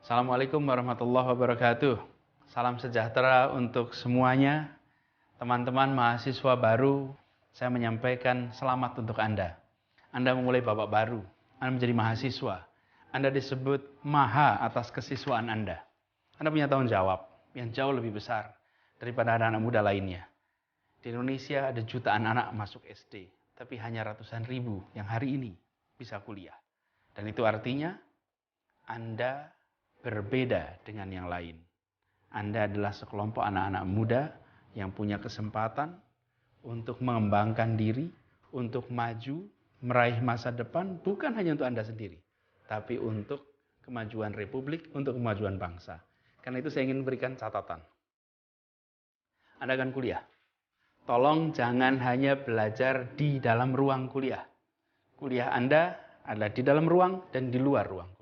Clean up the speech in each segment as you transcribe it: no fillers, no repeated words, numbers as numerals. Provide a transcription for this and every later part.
Assalamualaikum warahmatullahi wabarakatuh. Salam sejahtera untuk semuanya. Teman-teman mahasiswa baru, saya menyampaikan selamat untuk Anda. Anda memulai babak baru, Anda menjadi mahasiswa. Anda disebut maha atas kesiswaan Anda. Anda punya tanggung jawab yang jauh lebih besar daripada anak-anak muda lainnya. Di Indonesia ada jutaan anak masuk SD, tapi hanya ratusan ribu yang hari ini bisa kuliah. Dan itu artinya Anda berbeda dengan yang lain. Anda adalah sekelompok anak-anak muda yang punya kesempatan untuk mengembangkan diri, untuk maju, meraih masa depan, bukan hanya untuk Anda sendiri, tapi untuk kemajuan Republik, untuk kemajuan bangsa. Karena itu saya ingin berikan catatan. Anda akan kuliah. Tolong jangan hanya belajar di dalam ruang kuliah. Kuliah Anda adalah di dalam ruang dan di luar ruang kuliah.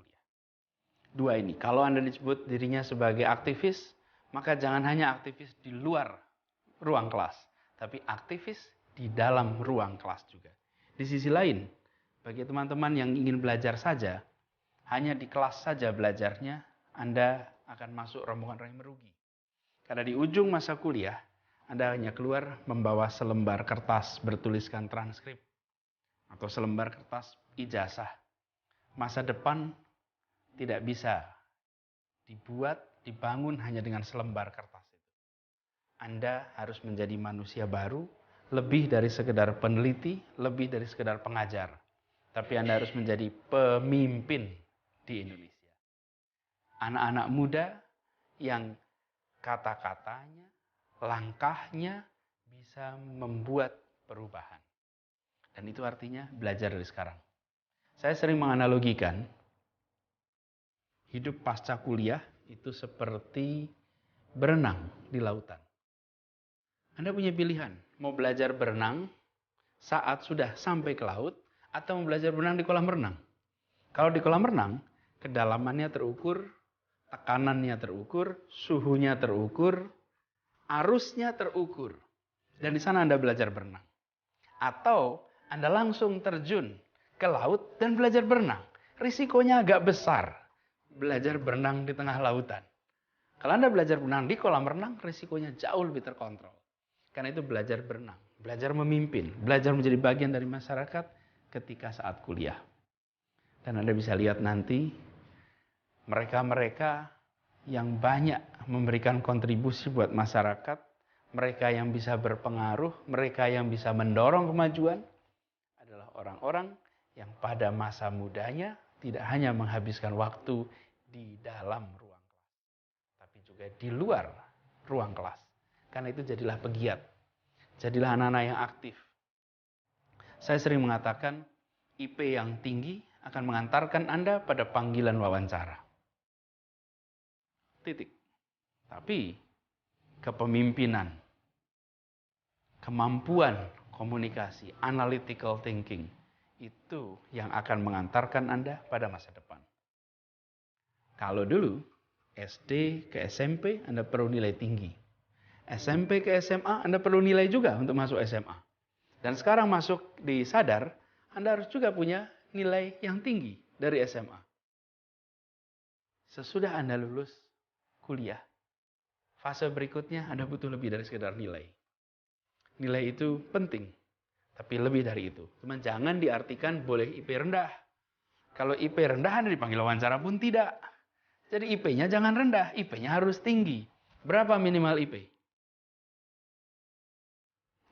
Dua ini, kalau Anda disebut dirinya sebagai aktivis, maka jangan hanya aktivis di luar ruang kelas, tapi aktivis di dalam ruang kelas juga. Di sisi lain, bagi teman-teman yang ingin belajar saja, hanya di kelas saja belajarnya, Anda akan masuk rombongan orang yang merugi. Karena di ujung masa kuliah, Anda hanya keluar membawa selembar kertas bertuliskan transkrip, atau selembar kertas ijazah. Masa depan tidak bisa dibangun hanya dengan selembar kertas itu. Anda harus menjadi manusia baru, lebih dari sekedar peneliti, lebih dari sekedar pengajar. Tapi Anda harus menjadi pemimpin di Indonesia. Anak-anak muda yang kata-katanya, langkahnya bisa membuat perubahan. Dan itu artinya belajar dari sekarang. Saya sering menganalogikan hidup pasca kuliah itu seperti berenang di lautan. Anda punya pilihan, mau belajar berenang saat sudah sampai ke laut, atau mau belajar berenang di kolam renang. Kalau di kolam renang, kedalamannya terukur, tekanannya terukur, suhunya terukur, arusnya terukur. Dan di sana Anda belajar berenang. Atau Anda langsung terjun ke laut dan belajar berenang. Risikonya agak besar. Belajar berenang di tengah lautan. Kalau Anda belajar berenang di kolam renang, risikonya jauh lebih terkontrol. Karena itu belajar berenang, belajar memimpin, belajar menjadi bagian dari masyarakat ketika saat kuliah. Dan Anda bisa lihat nanti, mereka-mereka yang banyak memberikan kontribusi buat masyarakat, mereka yang bisa berpengaruh, mereka yang bisa mendorong kemajuan, adalah orang-orang yang pada masa mudanya tidak hanya menghabiskan waktu di dalam ruang kelas, tapi juga di luar ruang kelas. Karena itu jadilah pegiat, jadilah anak-anak yang aktif. Saya sering mengatakan IP yang tinggi akan mengantarkan Anda pada panggilan wawancara. Titik. Tapi kepemimpinan, kemampuan komunikasi, analytical thinking, itu yang akan mengantarkan Anda pada masa depan. Kalau dulu, SD ke SMP, Anda perlu nilai tinggi. SMP ke SMA, Anda perlu nilai juga untuk masuk SMA. Dan sekarang masuk di Sadar, Anda harus juga punya nilai yang tinggi dari SMA. Sesudah Anda lulus kuliah, fase berikutnya Anda butuh lebih dari sekedar nilai. Nilai itu penting, tapi lebih dari itu. Cuma jangan diartikan boleh IP rendah. Kalau IP rendah Anda dipanggil wawancara pun tidak. Jadi IP-nya jangan rendah, IP-nya harus tinggi. Berapa minimal IP?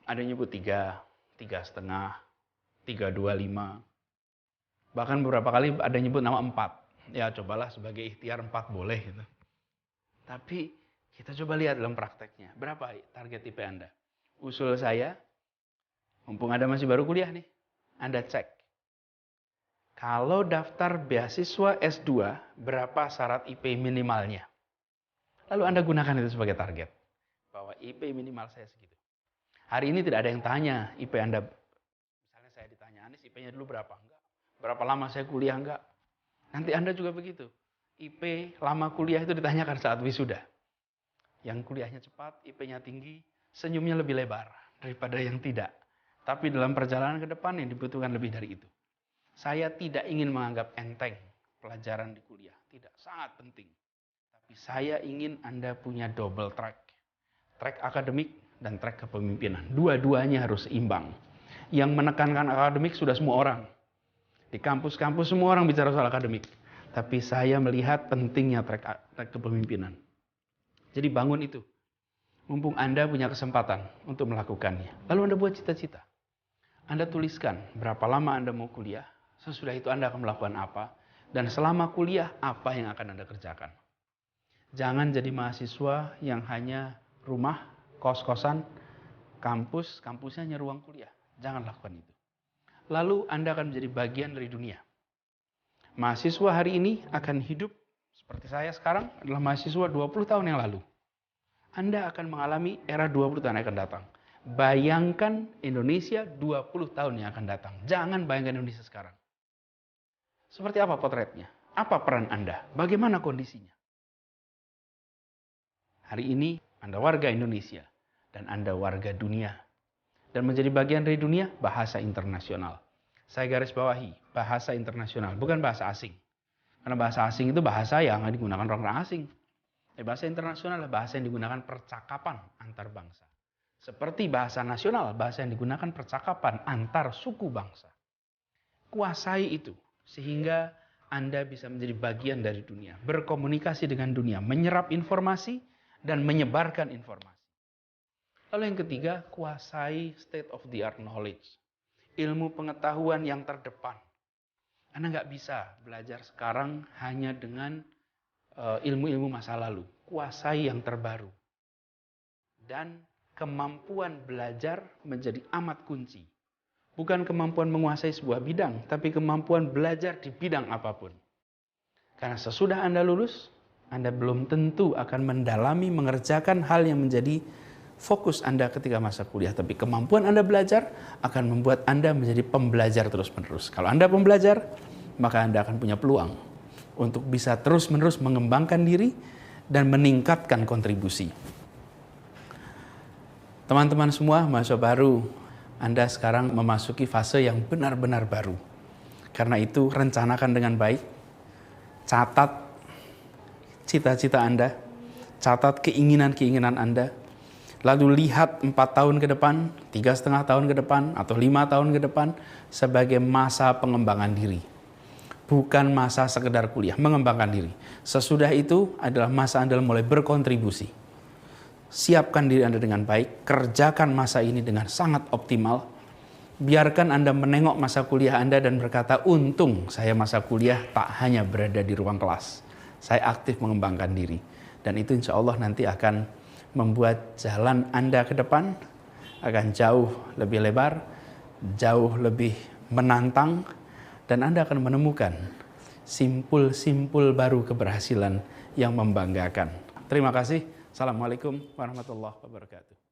Ada yang nyebut 3, 3,5, 3,25. Bahkan beberapa kali ada yang nyebut nama 4. Ya cobalah sebagai ikhtiar 4 boleh gitu. Tapi kita coba lihat dalam prakteknya. Berapa target IP Anda? Usul saya, mumpung Anda masih baru kuliah nih, Anda cek. Kalau daftar beasiswa S2, berapa syarat IP minimalnya? Lalu Anda gunakan itu sebagai target. Bahwa IP minimal saya segitu. Hari ini tidak ada yang tanya IP Anda. Misalnya saya ditanya, Anies IP-nya dulu berapa? Enggak. Berapa lama saya kuliah? Enggak. Nanti Anda juga begitu. IP lama kuliah itu ditanyakan saat wisuda. Yang kuliahnya cepat, IP-nya tinggi, senyumnya lebih lebar daripada yang tidak. Tapi dalam perjalanan ke depan yang dibutuhkan lebih dari itu. Saya tidak ingin menganggap enteng pelajaran di kuliah. Tidak, sangat penting. Tapi saya ingin Anda punya double track. Track akademik dan track kepemimpinan. Dua-duanya harus seimbang. Yang menekankan akademik sudah semua orang. Di kampus-kampus semua orang bicara soal akademik. Tapi saya melihat pentingnya track kepemimpinan. Jadi bangun itu. Mumpung Anda punya kesempatan untuk melakukannya. Lalu Anda buat cita-cita. Anda tuliskan berapa lama Anda mau kuliah. Sesudah itu Anda akan melakukan apa. Dan selama kuliah, apa yang akan Anda kerjakan. Jangan jadi mahasiswa yang hanya rumah, kos-kosan, kampusnya hanya ruang kuliah. Jangan lakukan itu. Lalu Anda akan menjadi bagian dari dunia. Mahasiswa hari ini akan hidup seperti saya sekarang adalah mahasiswa 20 tahun yang lalu. Anda akan mengalami era 20 tahun yang akan datang. Bayangkan Indonesia 20 tahun yang akan datang. Jangan bayangkan Indonesia sekarang. Seperti apa potretnya? Apa peran Anda? Bagaimana kondisinya? Hari ini Anda warga Indonesia dan Anda warga dunia. Dan menjadi bagian dari dunia, bahasa internasional. Saya garis bawahi, bahasa internasional, bukan bahasa asing. Karena bahasa asing itu bahasa yang digunakan orang asing. Bahasa internasional adalah bahasa yang digunakan percakapan antar bangsa. Seperti bahasa nasional, bahasa yang digunakan percakapan antar suku bangsa. Kuasai itu. Sehingga Anda bisa menjadi bagian dari dunia. Berkomunikasi dengan dunia. Menyerap informasi dan menyebarkan informasi. Lalu yang ketiga, kuasai state of the art knowledge. Ilmu pengetahuan yang terdepan. Anda nggak bisa belajar sekarang hanya dengan ilmu-ilmu masa lalu. Kuasai yang terbaru. Dan kemampuan belajar menjadi amat kunci. Bukan kemampuan menguasai sebuah bidang, tapi kemampuan belajar di bidang apapun. Karena sesudah Anda lulus, Anda belum tentu akan mendalami, mengerjakan hal yang menjadi fokus Anda ketika masa kuliah. Tapi kemampuan Anda belajar akan membuat Anda menjadi pembelajar terus-menerus. Kalau Anda pembelajar, maka Anda akan punya peluang untuk bisa terus-menerus mengembangkan diri dan meningkatkan kontribusi. Teman-teman semua, mahasiswa baru, Anda sekarang memasuki fase yang benar-benar baru. Karena itu, rencanakan dengan baik. Catat cita-cita Anda. Catat keinginan-keinginan Anda. Lalu lihat 4 tahun ke depan, 3,5 tahun ke depan, atau 5 tahun ke depan sebagai masa pengembangan diri. Bukan masa sekedar kuliah, mengembangkan diri. Sesudah itu adalah masa Anda mulai berkontribusi. Siapkan diri Anda dengan baik, kerjakan masa ini dengan sangat optimal. Biarkan Anda menengok masa kuliah Anda dan berkata, untung saya masa kuliah tak hanya berada di ruang kelas. Saya aktif mengembangkan diri. Dan itu insya Allah nanti akan membuat jalan Anda ke depan akan jauh lebih lebar, jauh lebih menantang, dan Anda akan menemukan simpul-simpul baru keberhasilan yang membanggakan. Terima kasih. Assalamualaikum warahmatullahi wabarakatuh.